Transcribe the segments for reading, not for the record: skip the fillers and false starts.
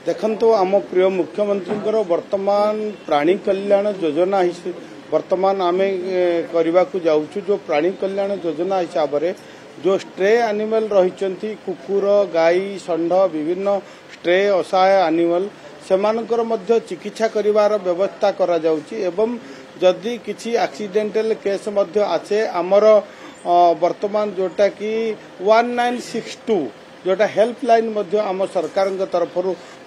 देखंतु आम प्रिय मुख्यमंत्री वर्तमान प्राणी कल्याण योजना वर्तमान आम करने को जाऊँ जो प्राणी कल्याण योजना हिसाब से जो स्ट्रे एनिमल रही कुकुर गाई षंढ विभिन्न स्ट्रे असहाय एनिमल सेमानकर मध्य चिकित्सा करिवार व्यवस्था करा जाउची एवं जदि किसी एक्सीडेंटल केस मध्य आसे आमर वर्तमान जोटा कि 1962 जोटा हेल्पलाइन मध्य आम सरकार तरफ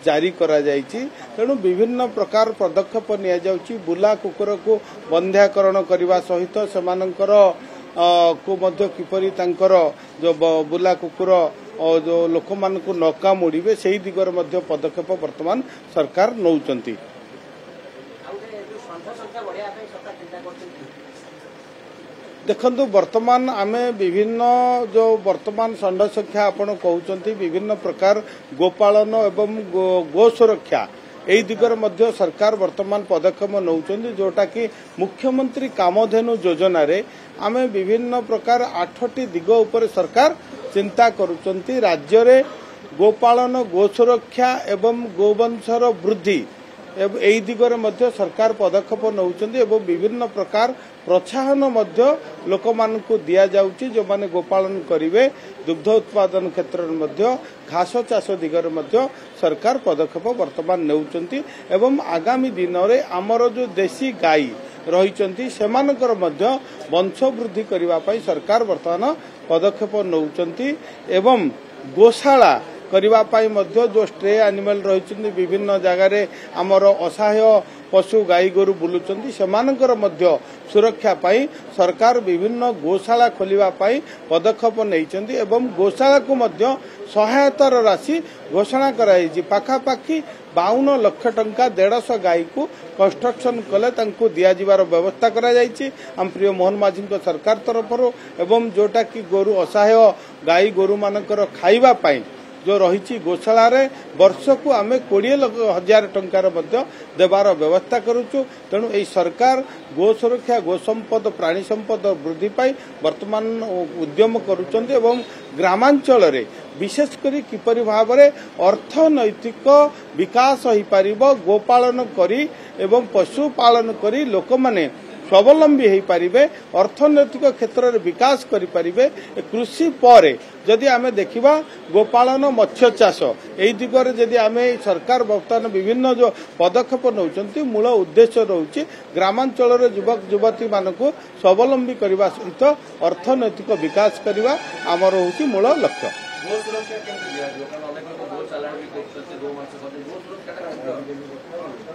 जारी करा जायछि तेणु विभिन्न प्रकार पदक्षेप निया जाउछि बुला कुकुर को बंध्याकरण करने सहित सेमानकर को मध्य किपरि तांकर जो बुला कुकुर जो लोक मान को नका मुड़े से दिगरे मध्य पदक्षेप वर्तमान सरकार नौचंती। देखंतु वर्तमान आमे विभिन्न जो वर्तमान षंढ संख्या आपण कहउचंती विभिन्न प्रकार गोपालन एवं गो सुरक्षा एई दिगरे मध्य सरकार वर्तमान पदक्षेप नौचंती जोटा कि मुख्यमंत्री कामधेनु योजना रे आमे विभिन्न प्रकार 8टी दिग उपर सरकार चिंता करुचंती। राज्य रे गोपालन गो सुरक्षा एवं गोवंशर वृद्धि एई दिगरे मध्य सरकार पदक्षेप नौचंती एवं विभिन्न प्रकार प्रोत्साहन मध्य लोक मान को दिया जाउची जो माने गोपालन करिवे दुग्ध उत्पादन क्षेत्र में मध्य घास चाष दिगरे मध्य सरकार पदक्षेप वर्तमान नौचंती एवं आगामी दिन रे हमर जो देशी गाई रहिचंती सेमानकर मध्य वंश वृद्धि करिवा पई सरकार वर्तमान पदक्षेप नौचंती एवं गोशाला करिवा पाई मध्य जो स्ट्रे एनिमल रहिचंती विभिन्न जगह रे हमर असहाय पशु गाई गोरु बुलुचंती सेमानकर मध्य सुरक्षा पाई सरकार विभिन्न गोशाला खोलिवा पाई पदक्षेप नैचंती एवं गोशाला को मध्य सहायतार राशि घोषणा कराई पाखापाखि 52 लाख टंका 150 गाई को कंस्ट्रक्शन कले तांको दिया जिवार व्यवस्था करा जायछि हम प्रिय मोहन माझी सरकार तरफ एवं जोटा कि गोरु असहाय गाई गोरु मानकर खाइबा पाई जो रही गोशाला रे वर्ष को आम 20,000 टंकार देवार व्यवस्था करुचु। तेणु यही सरकार गो सुरक्षा गो संपद प्राणी संपद वृद्धि पाई वर्तमान उद्यम करुचंती एवं ग्रामांचल रे विशेषकर किपरि भाव में अर्थनैतिक विकास हो पारिबो गोपालन करी एवं पशुपालन करी लोक माने स्वावलंबी हो पारिबे अर्थनैतिक क्षेत्र में विकास करि पारिबे। कृषि पर जदि आमे देखिबा गोपालन मत्स्य चाष एई दिगरे जदि आमे सरकार वर्तमान विभिन्न जो पदक्षेप नौचंती मूल उद्देश्य रहुछि ग्रामांचल रे युवक युवती मानकु स्वावलंबी करबा सहित अर्थनैतिक विकास करबा आमर होछि मूल लक्ष्य।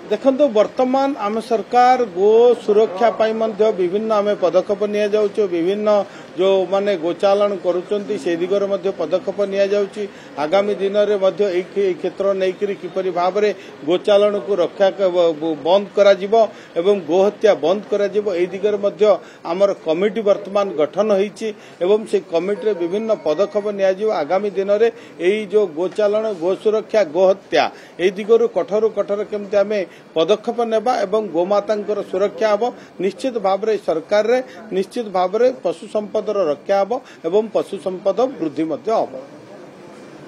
देखो वर्तमान आम सरकार गो सुरक्षा पाई मध्य विभिन्न आम पदक्षेप निया जाउछ विभिन्न जो माने गोचालन करुचंती से दिगरे मध्य पदक्षेप निया जाउछ आगामी दिन रे मध्य एई क्षेत्र नै करी किपरि भाव रे गोचालन को रक्षा बंद करा जिवो एवं गोहत्या बंद करा जिवो एई दिगरे मध्य आमर कमिटी वर्तमान गठन होईछि एवं से कमिटी रे विभिन्न पदक्षेप निया जिवो आगामी दिन रे एई जो गोचालन गो सुरक्षा गोहत्या एई दिगरु कठोर कठोर केमते आमे पदक्षेप नेबा एवं गोमातांकर सुरक्षा हबो निश्चित भाव रे सरकार रे निश्चित भाव रे पशु संपदर रक्षा हबो एवं पशु संपद वृद्धि मध्य हबो।